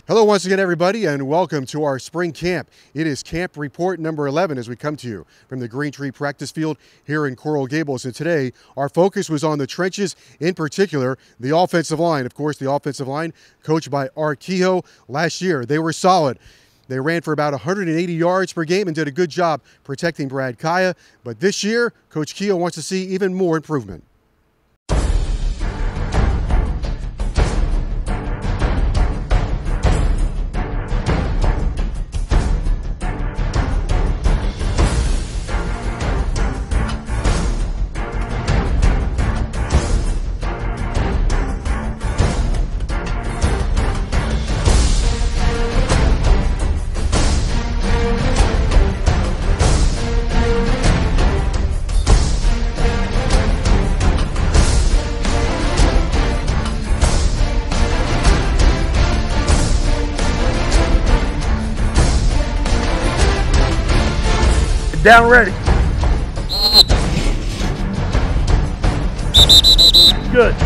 Hello once again, everybody, and welcome to our spring camp. It is camp report number 11 as we come to you from the Green Tree practice field here in Coral Gables. And today, our focus was on the trenches, in particular, the offensive line. Of course, the offensive line coached by Kehoe. Last year, they were solid. They ran for about 180 yards per game and did a good job protecting Brad Kaya. But this year, Coach Kehoe wants to see even more improvement. Down ready. Good.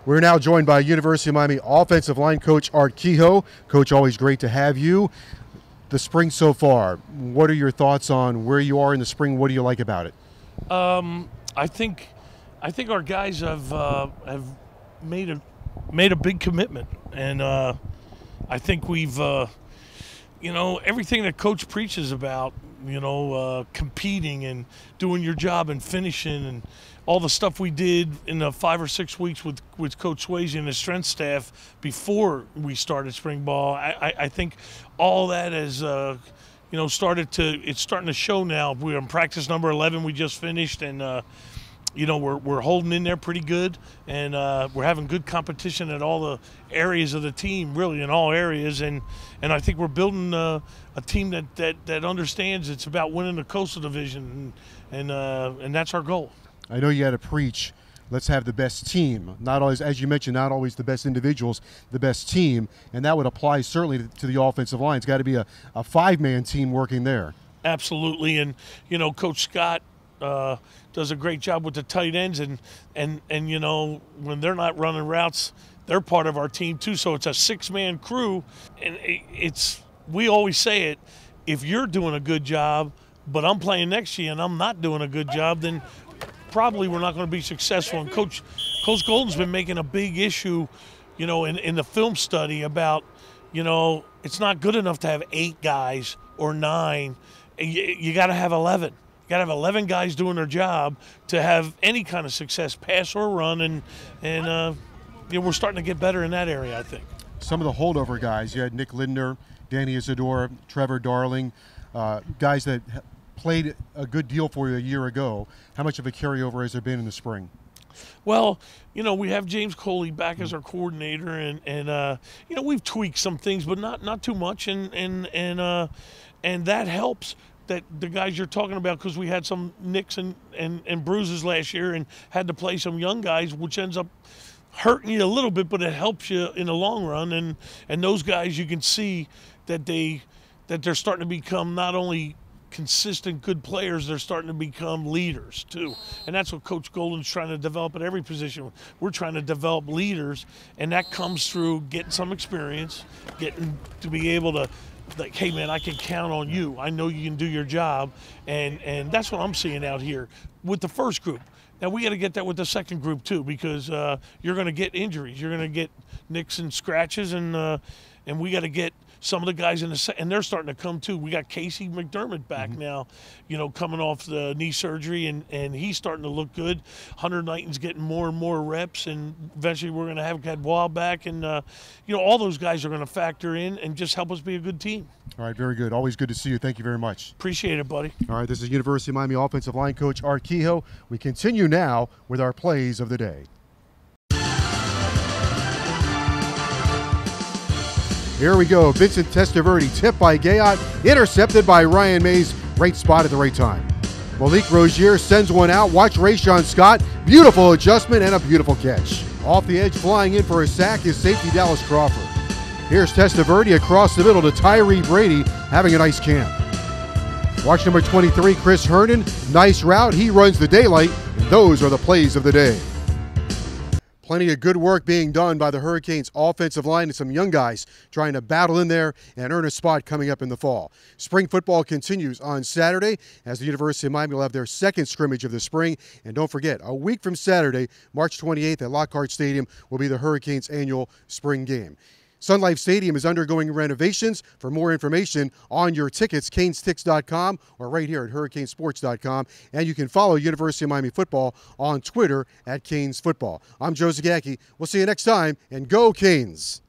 We're now joined by University of Miami offensive line coach Kehoe. Coach, always great to have you. The spring so far, what are your thoughts on where you are in the spring? What do you like about it? I think our guys have made a big commitment, and I think we've everything that Coach preaches about, competing and doing your job and finishing and all the stuff we did in the 5 or 6 weeks with Coach Swayze and his strength staff before we started spring ball. I think all that has it's starting to show now. We're in practice number 11. We just finished, and we're holding in there pretty good, and we're having good competition at all the areas of the team, really in all areas, and I think we're building a team that understands it's about winning the Coastal Division, and that's our goal. I know you had to preach, let's have the best team. Not always, as you mentioned, not always the best individuals, the best team, and that would apply certainly to the offensive line. It's got to be a five-man team working there. Absolutely, and Coach Scott does a great job with the tight ends, and when they're not running routes, they're part of our team too. So it's a six-man crew, and we always say it: if you're doing a good job, but I'm playing next to you and I'm not doing a good job, then probably we're not going to be successful. And Coach Golden's been making a big issue, in the film study about, it's not good enough to have 8 guys or 9. You got to have 11. You got to have 11 guys doing their job to have any kind of success, pass or run, and we're starting to get better in that area, I think. Some of the holdover guys, you had Nick Lindner, Danny Isidore, Trevor Darling, guys that played a good deal for you a year ago. How much of a carryover has there been in the spring? Well, we have James Coley back as our coordinator, and we've tweaked some things, but not too much, and that helps. That the guys you're talking about, because we had some nicks and bruises last year and had to play some young guys, which ends up hurting you a little bit, but it helps you in the long run. And those guys, you can see that they're starting to become not only consistent good players, they're starting to become leaders too. And that's what Coach Golden's trying to develop at every position. We're trying to develop leaders, and that comes through getting some experience, getting to be able to, like, hey man, I can count on you. I know you can do your job, and that's what I'm seeing out here with the first group. Now we got to get that with the second group too, because you're going to get injuries, you're going to get nicks and scratches, and we got to get some of the guys in the and they're starting to come too. We got Casey McDermott back now, coming off the knee surgery, and he's starting to look good. Hunter Knighton's getting more and more reps, and eventually we're going to have Cadwell back, and all those guys are going to factor in and just help us be a good team. All right, very good. Always good to see you. Thank you very much. Appreciate it, buddy. All right, this is University of Miami offensive line coach Art Kehoe. We continue now with our plays of the day. Here we go. Vincent Testaverde tipped by Gayot, intercepted by Ryan Mays. Right spot at the right time. Malik Rozier sends one out. Watch Rayshon Scott. Beautiful adjustment and a beautiful catch. Off the edge, flying in for a sack is safety Dallas Crawford. Here's Testaverde across the middle to Tyree Brady, having a nice camp. Watch number 23, Chris Herndon. Nice route. He runs the daylight. And those are the plays of the day. Plenty of good work being done by the Hurricanes offensive line and some young guys trying to battle in there and earn a spot coming up in the fall. Spring football continues on Saturday as the University of Miami will have their second scrimmage of the spring. And don't forget, a week from Saturday, March 28th at Lockhart Stadium will be the Hurricanes' annual spring game. Sun Life Stadium is undergoing renovations. For more information on your tickets, canestix.com or right here at hurricanesports.com. And you can follow University of Miami football on Twitter at Canes Football. I'm Joe Zagacki. We'll see you next time, and go Canes!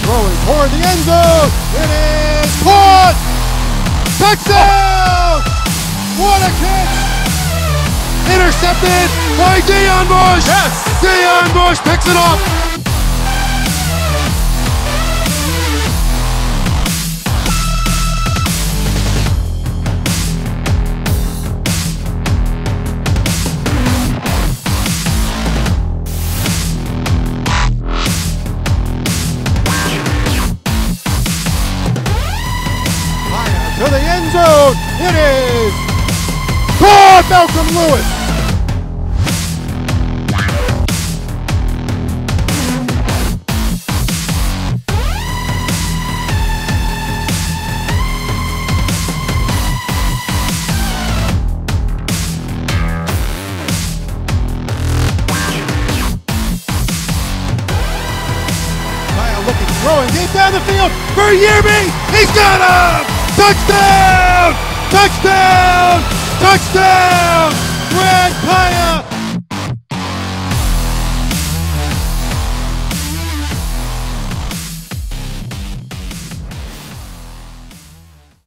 Throwing toward the end zone. It is caught. Touchdown! What a catch! Intercepted by Deion Bush. Yes! Deion Bush picks it up. To the end zone, it is caught. Malcolm Lewis. Kyle looking, throwing deep down the field for Yerby. He's got him. Touchdown! Touchdown! Touchdown! Greg Paya